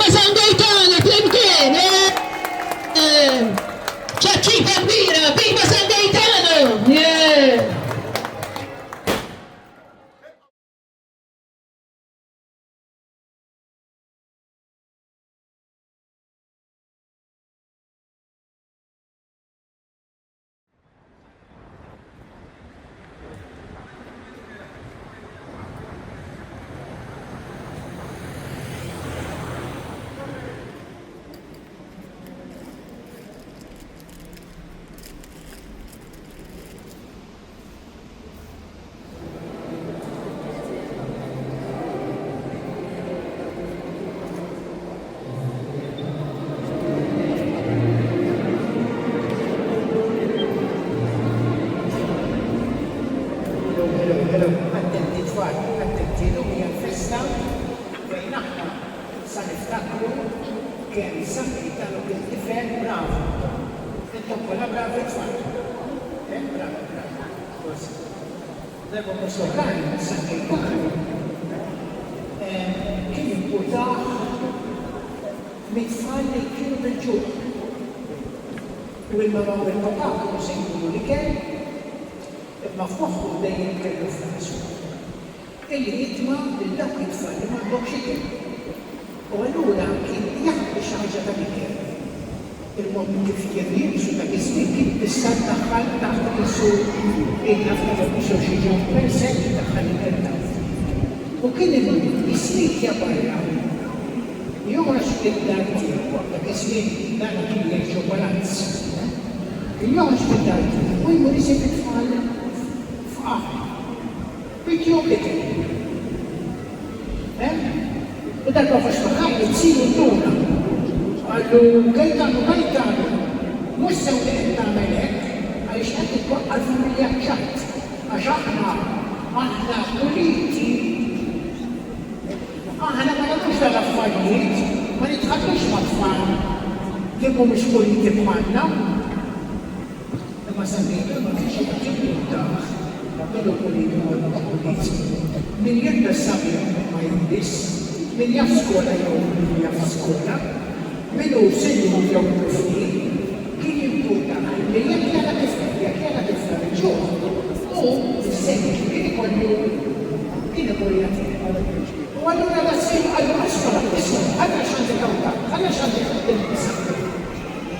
Viva San Gaetano, flimkien! ċaċċipa kbira, viva San Gaetano! Kemm San Gaetano kien tifel bravo. Intom kollha bravi tfal. Bravo. Darba mhux oħrajn San Gaetano kien jimpurtah mit-tfal li kienu bil-ġuq. U il-mama u il-papa kienu se jkunu l-ikel, imma f'moħħu dejjem kellu f'rasu. Illi jitma' lil dawk it-tfal li m'għandhomx ikel. U allura kien jaħbi xi ħaġa ta' ikel. Il-mod kif jirriexu ta' ismi kien tista' tdaħħal taħt isu il-ħafna isu xi ġempel se jiddaħħal ikel taħt. U kien il-ismikja barra. Joħroġ fid-dar tiegħu dak ismi dan kien jgħixu palazz. Kien joħroġ fid-dar tiegħu u jmur isib it-tfal f'qaħ. Bidju ikel. U darba fax maħħaj jtsiru d-duna. Għallu, Gaetano, mux sew li qed tagħmel hekk, għaliex qed titwaqqal familja ċatt. Għax aħna puliti, aħna ma nagħmlux dal-affarijiet, ma nitħaddux mat-tfal li mhumiex puliti bħalna. Imma San Gaetano ma kienx jibda kellu puliti u mhux puliti. Min jibda sabiħ ma jibdis. Min jaf skola jew min jaf skola, minnu senju jew tifli, kien jimputa li jekk jara tifla bil-ġuħ, u s-senju kien ikollu kien ikollu jagħti. U allura la senju għallu għaskola t-iswa, għadra x'għandi kawta, għadra x'għandi il-bisa.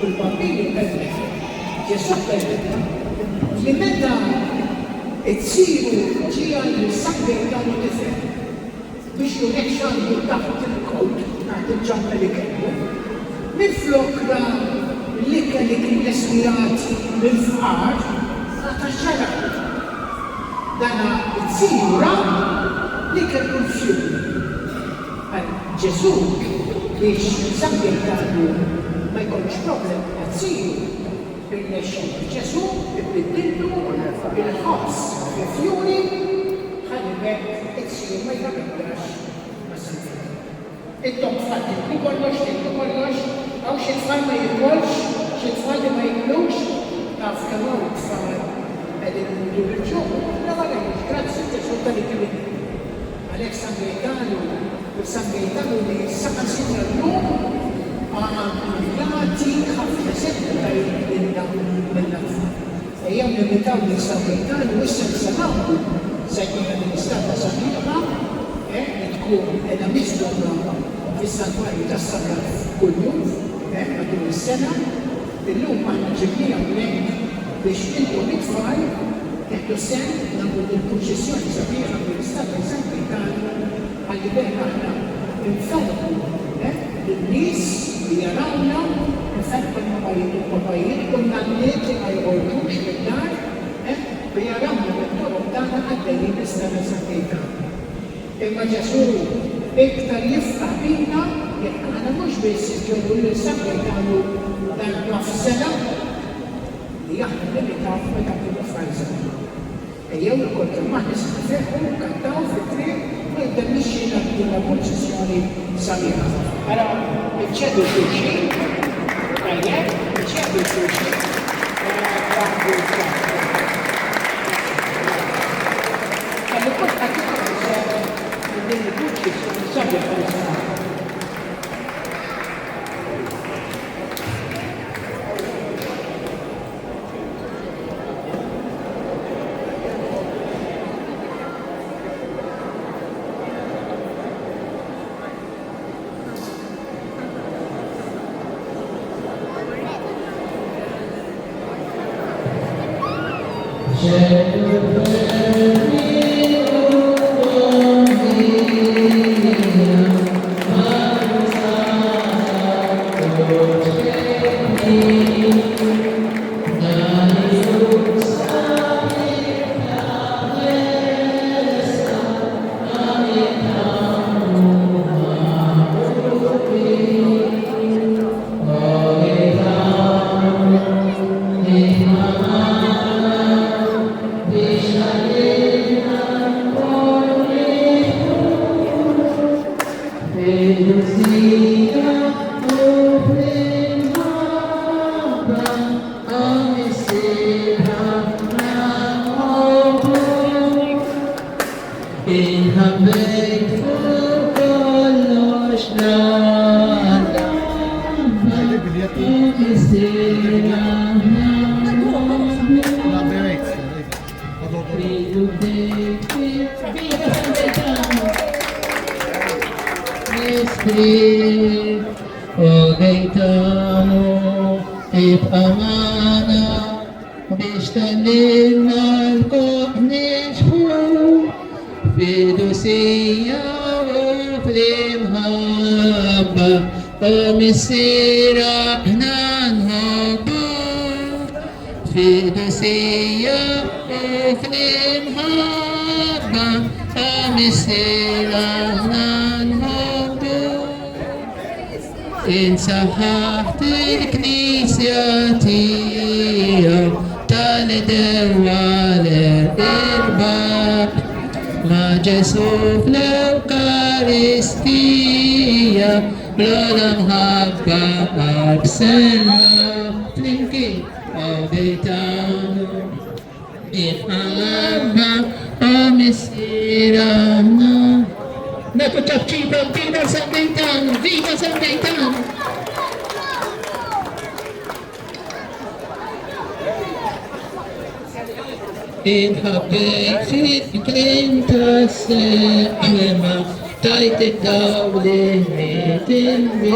U l-bambini bellef, Ġesu bellef, li meta tsiru ġija li San Gaetano tifel. Biex jurek xandu taħt il-kod, taħt il-ġampa li kellu. Minflok da l-ikka li kien l-espirat mill-fqar, għata xara. Dana it-sira li kellu l-fjuri. Ġesu biex San Gaetano ma jkollux problem għazziru. Il-nexxu Ġesu ibbiddillu il-ħoss il-fjuri ħalibek it-sir ma jgħabibrax ma s-sifri. Intom tfal tilku kollox, għaw xie tfal ma jgħolx, xie tfal li ma jgħolx, taf kamaw tfal għedin n-mudu bil-ġuħu, la għalajn, grazzi Ġesu tal-li kibin. Għalek San Gaetano, San Gaetano li s-saqqa sinna l-lum, għati ħafna sedda ta' jgħinna mill-nafna. Ejjem nimitaw li San Gaetano issa nisanaw sajkuna l-istata sabiħa, li tkun edha misdurra fis-sanktuarju tas-Sagrada kull-jum, matul is-sena, illum aħna ġibnija hawnhekk biex intom it-tfal teħdu sen nagħmlu il-proċessjoni sabiħa mill-istata San Gaetano ħalli bekk aħna nfarqu lin-nies li jarawna, nfarqu l-papajiet kunna n-niet li ma jgħolux mid-dar, bijarawna mit-toroq tagħna għaddejjin l-istana San Gaetano. Imma Ġesu iktar jiftaħ bina jekk aħna mhux biss ġebu lil San Gaetano dan naf sena li aħna limitaw meta kienu f'Franza. Ejjew ukoll kemm aħna se nifrħu kantaw fit-triq u jibda mixi nagħmlu l-proċessjoni sabiħa. Ara iċċedu xulxin, tajjeb, iċċedu xulxin, إن سحقت كنيسياتي تالد والإرباح ما جسوف l'Eucaristia بلولم هبا أبسنا تنكي أبيتانو إن ألبا أمسيرانا Nato Ciapcipa, viva San Gaetano, viva San Gaetano! In habeit fit glinta sema, taite daule metin vi,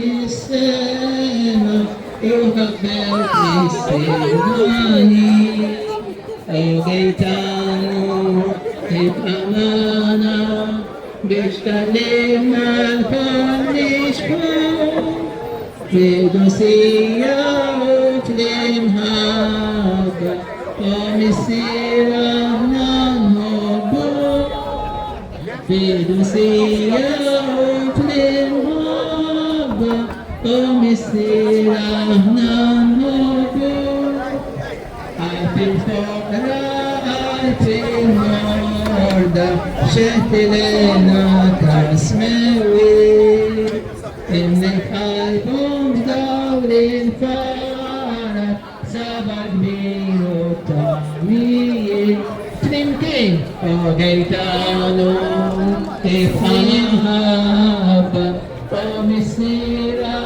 in sema, you habeit isimani, ayo Gaetano, amana, bishtalina al-fanishpon, Fiducia utlim haba, omisira nanhobo. Fiducia utlim haba, omisira nanhobo. I feel fokra, I feel morda, shetilena tasmewi. إنك أيضاً دور الفارق سبب من التعمير تنكي وغيتانو إفهمها ومسيرا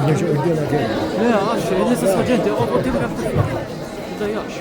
لا عاش الناس ساجنتي او تبغى تطلع ضياش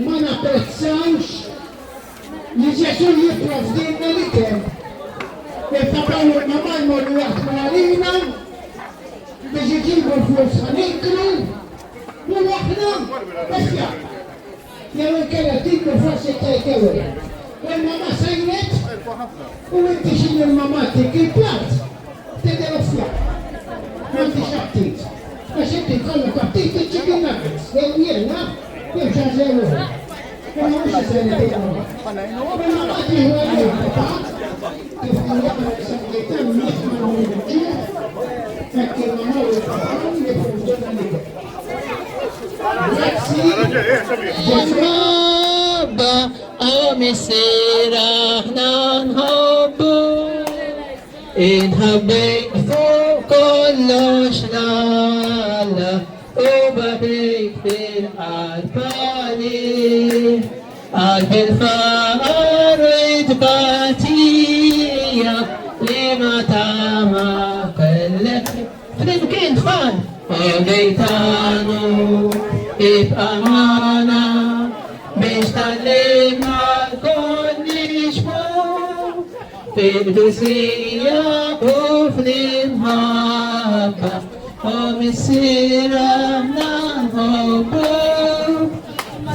ما نقصاوش لجسور يبرفدين لكم يتطور ماما يمروا يحكموا علينا باش يجيبوا فلوس هناكلوا وحنا اشياء يا كلا تيجوا فرصة تاكلوا والماما سينت وانت شيل الماما تيجي بلات تدير فلات ما انت شطيت باش انت تخلوا كبتيت تجيبي ناقص يلا يمشي زينو ما مش سنتين ما تجي هو كيف نقدر سنتين نسمع من الجيل لكن ما هو Baba amesera nan habu in habek for kolosh lala وبهيك في الفاني بالفارد باتية لما تعمى كلك فلنكين خان وبيتانو بأمانة بيشتغل مع كل شفو في الدوسية وفي المهابة ومسيرة نهبو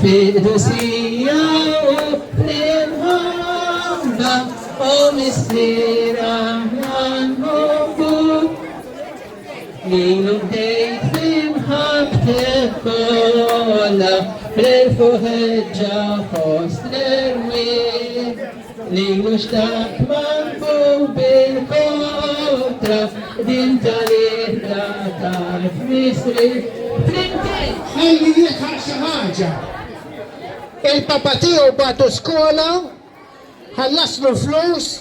في الدوسية وفي المهابة ومسيرة نهبو ليلو ديت في محبة كولا بالفهجة خوص للوين ليلو اشتاق منبو بالكوترة دين تاريخ لا تعرف مصري فلنتين خلي يقرأ شي حاجة البابا تيو باتو سكولا خلصلو فلوس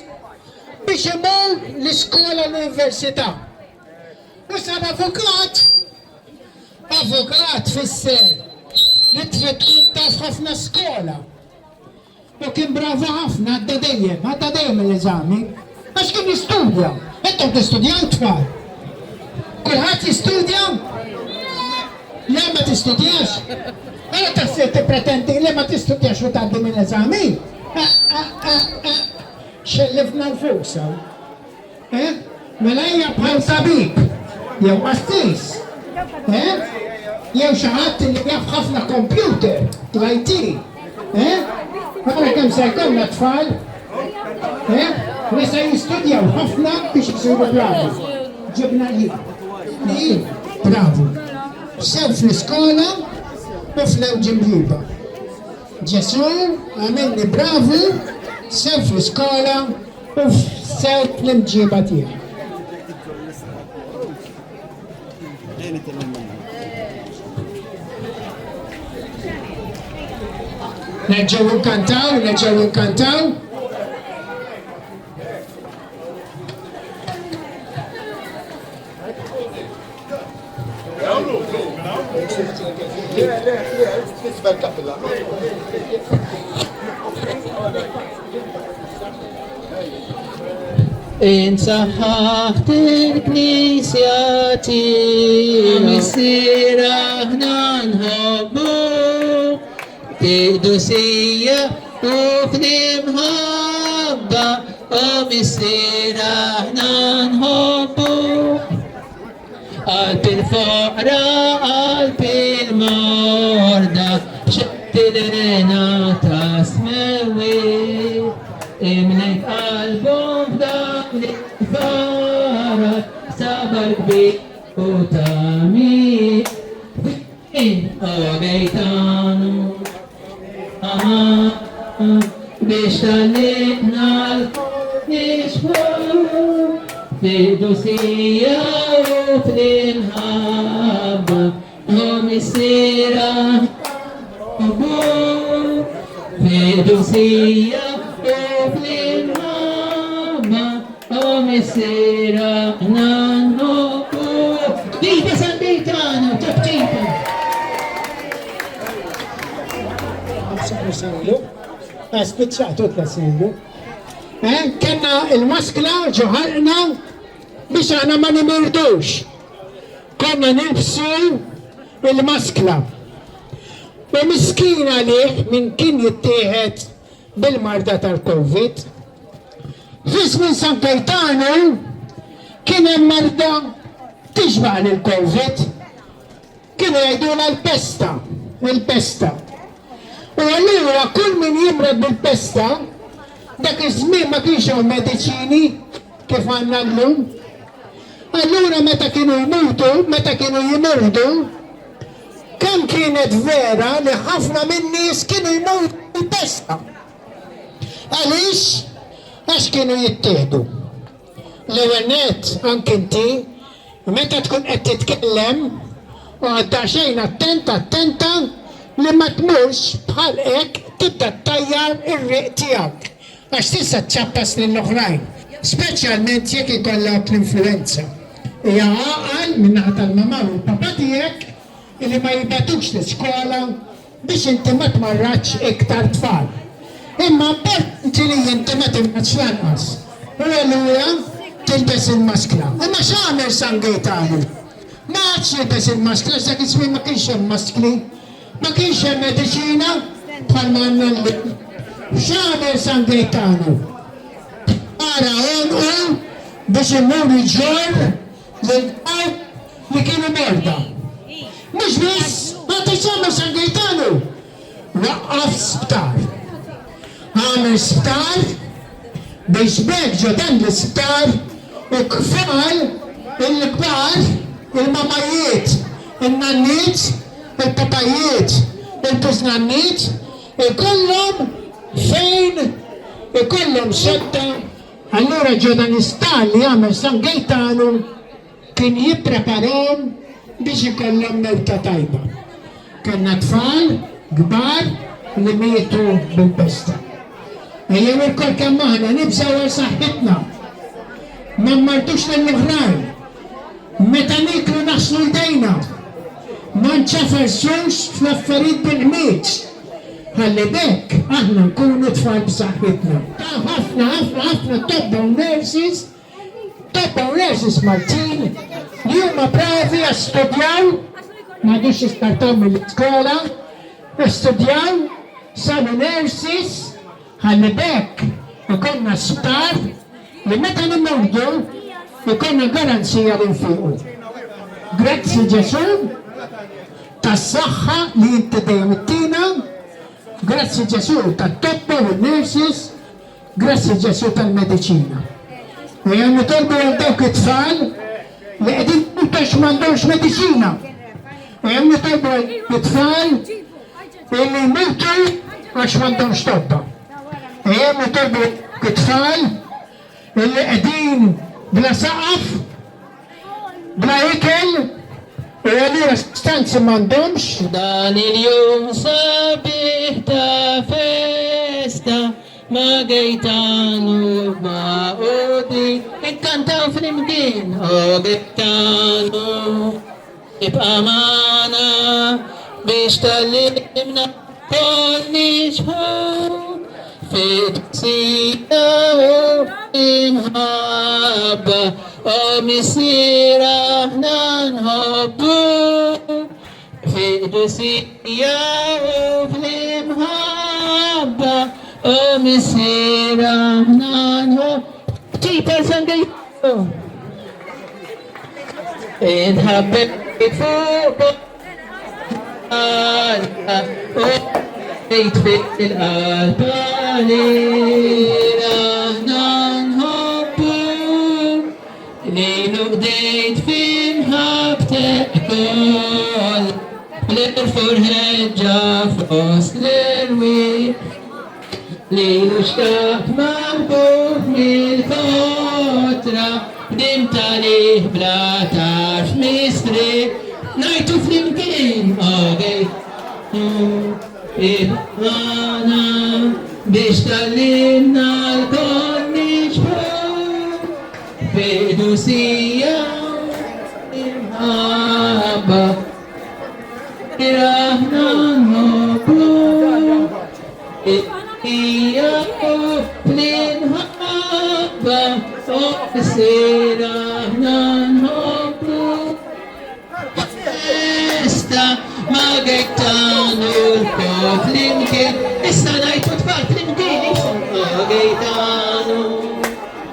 بيش يمول لسكولا الأونيفرسيتà وصار افوكات في السير اللي تكون تاف ħafna skola u kien brava ħafna għadda dejjem l-eżami għax kien jistudja intom tistudjaw tfal kulħadd jistudja le ma tistudjax mela taħseb tippretendi li ma tistudjax u tgħaddi mill-eżami xellifna l-fuq mela hija bħal tabib jew qassis jew xi ħadd li jaf ħafna computer l-IT għara kemm se jkollna tfal li se jistudjaw ħafna biex isiru bravi ġibna li bravu sew fl-iskola u fl-ewġimriba Ġesu għamilni bravu sew fl-iskola u sew fl-imġiba tiegħi. Nerġgħu nkantaw. إن صححت كنيسياتي مسير احنا نهبو تقدسية وفي محبة ومسير احنا نهبو قلب الفقراء قلب المرضى شد لنا تسموي املك قلبهم دم الفرج صبر بيك وتامي وبيتانو بيشتلقنا نشفو في دوسية وفي المحبة هم السيرة في دوسية وفي المحبة هم السيرة نانو ديتا سنديتانا تبتيتا spiċċaqtu t-lasillu. Kenna il-maskla ġoħarna biex għana ma nimirdux. Konna nifsu il-maskla. U miskina liħ minn kien jittieħed bil-marda tal-Covid. Fis minn San Gaetano kien hemm marda tiġbaħ l-Covid. Kienu jgħidula l-pesta, il-pesta. U allura kull min jimrad bil-pesta, dak iż-żmien ma kienx hawn mediċini kif għandna llum. Allura meta kienu jimordu, kemm kienet vera li ħafna min-nies kienu jmordu bil-pesta. Għaliex? Għax kienu jittieħdu. L-ewwel nett anke inti, meta tkun qed titkellem u għadda xejn attenta li ma tmurx bħal hekk tibda ttajjar ir-riq tiegħek għax tista' tċappas lill-oħrajn, speċjalment jekk ikollok l-influenza. Hija għaqal min-naħa tal-mama u l-papa tiegħek li ma jibgħatux l-iskola biex inti ma tmarrax iktar tfal. Imma importanti li inti ma timmarrax lanqas. U allura tilbes il-maskla. Imma x'għamel San Gaetano? Ma għadx jilbes il-maskla, dak iż-żmien ma kienx hemm maskli. Ma kienx hemm mediċina bħal ma għandna llum. X'għamel San Gaetano? Ara għonqu biex imur iġġor lil-dawk li kienu merda. Mhux biss, għadda x'għamel San Gaetano? Waqqaf sptar. Għamel sptar biex bekk ġo dan l-isptar u kfal il-kbar, il-mamajiet, il-nanniet, il-papajiet, il-biznanniet, ikollhom fejn ikollhom setta. Allura ġodan istal li għamel San Gaetano kien jippreparahom biex ikollhom mewta tajba. Kellna tfal kbar li mietu bil-pesta. Ejjew il-kol kemm aħna nibżgħu għal saħħitna. Ma mmartux lill-oħrajn. Meta niklu naħslu jdejna. Ma nċafersux fl-affarijiet bil-ħmieġ. Ħalli bekk aħna nkunu tfal b'saħħitna. ħafna tobba nurses Maltin li huma bravi għastudjaw, m'għadux jistartaw mill-iskola, studjaw, saru nurses, ħalli bekk ikonna sptar li meta nimordu ikonna garanzija li nfiqu. Grazzi Ġesu tas-saħħa li inti dejjem ittina, grazzi Ġesu tat-tobba u n-nurses, grazzi Ġesu tal-mediċina. U jgħan nitolbu għal dawk it-tfal li qegħdin għax m'għandhomx mediċina. U jgħan nitolbu għal it-tfal li jmutu għax m'għandhomx tobba. U jgħan nitolbu it-tfal li qegħdin bla saqaf, bla ikel, u għallura stanzi m'għandhomx. Dan il-jum sabiħ ta' festa ma' Gaetano ma' odi ikkantaw fl-imkien o Gaetano ibqa' magħna biex tallimna kol nixħu فدسية ومحبة ومسيرة ننهبو فدسية ومحبة ومسيرة ننهبو Keeper Sangay in her beautiful في الألبانيرة ننهبون لنقديت فيها بتأكل للفرهجة فوس للوي ليشتاق مربوط من الفترة قدمت عليه بلا تعرف مصري نايتو فلمكين أوكي إبقانا بيشتغلنا الكون نشبه فدوسية إمهابة إرهنا نهبو إياه لنهبة وكسيرنا نهبو ما قيتانو الكوفلينكين السنة يتوتفال فلينكين ما قيتانو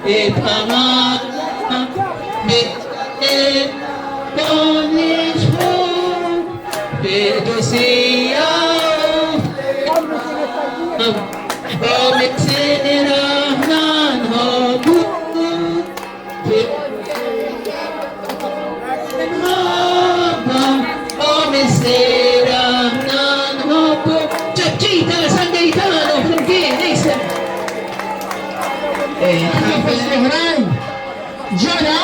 يبقى معنا بإيه بونيشبو بدوسية ومكسيني رهنان هبو Sera nan hopo Chachita Sangaitano Frankie Nisa في الإهرام جرى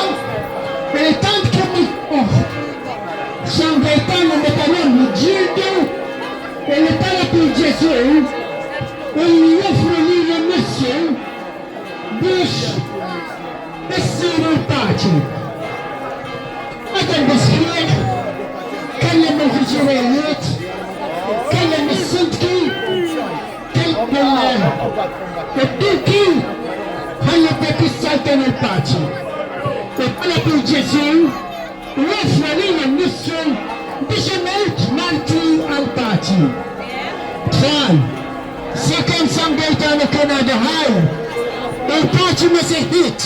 التانت كمل سان غايتانو متنون جلده اللي طلب الجسر اللي يفرق لنا نفسه باش يصيروا الباطل هذا المسيح كلم الفجريات كلم الصدقي كلم التركي خلتك السلطنة الباطل وطلب الجزير ووفر لنا النصر بجمعية مالتي الباطل تفال سكن سانغايتانو كندا هاي الباطل ما سهيتش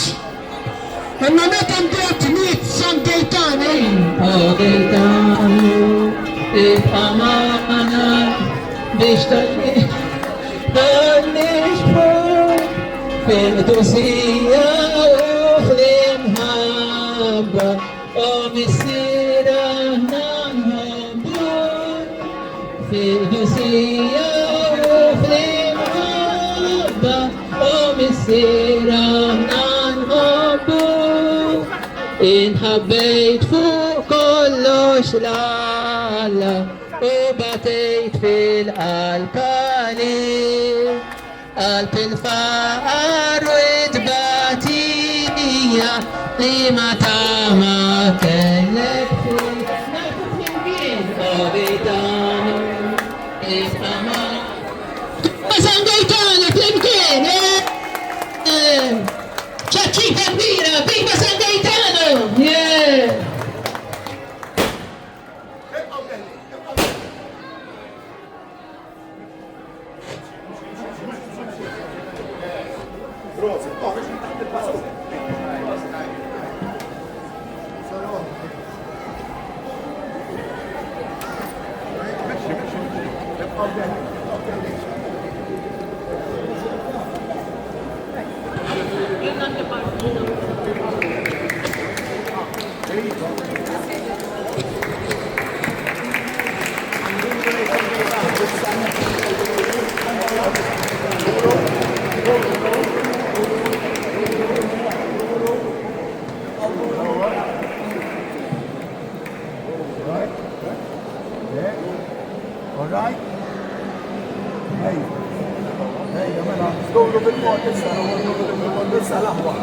اما متى مديت ميت سانغايتانو Gaetano إبقانا بيشتغل دانشبو فردوسية وخلمها ومسيرة ننهبون فردوسية وخلمها ومسيرة ننهبون إن حبيت فوق كل شلالة وباتيت في الألباني قلب الفقر وتباتية لمتى ما كلفت ناخد يمكن قبيتانو إسمع مثلا قيتانو يمكن Chachita Mira, viva San Gaetano! Yeah! Alright? Hey. Hey, جماعة. دوروا بالموت السنة ودوروا بالموت السنة لحظة.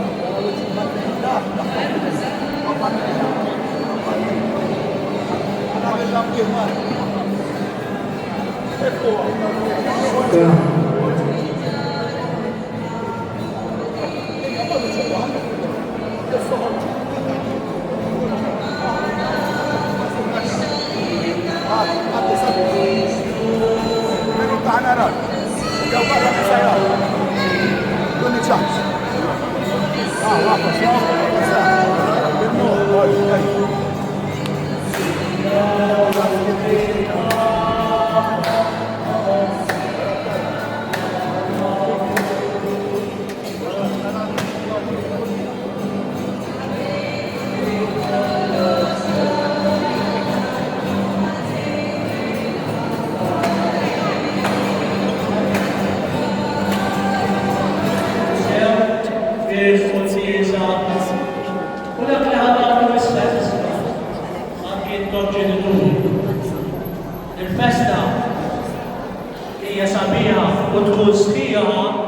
Il-festa hija sabiħa u tkun sħiħa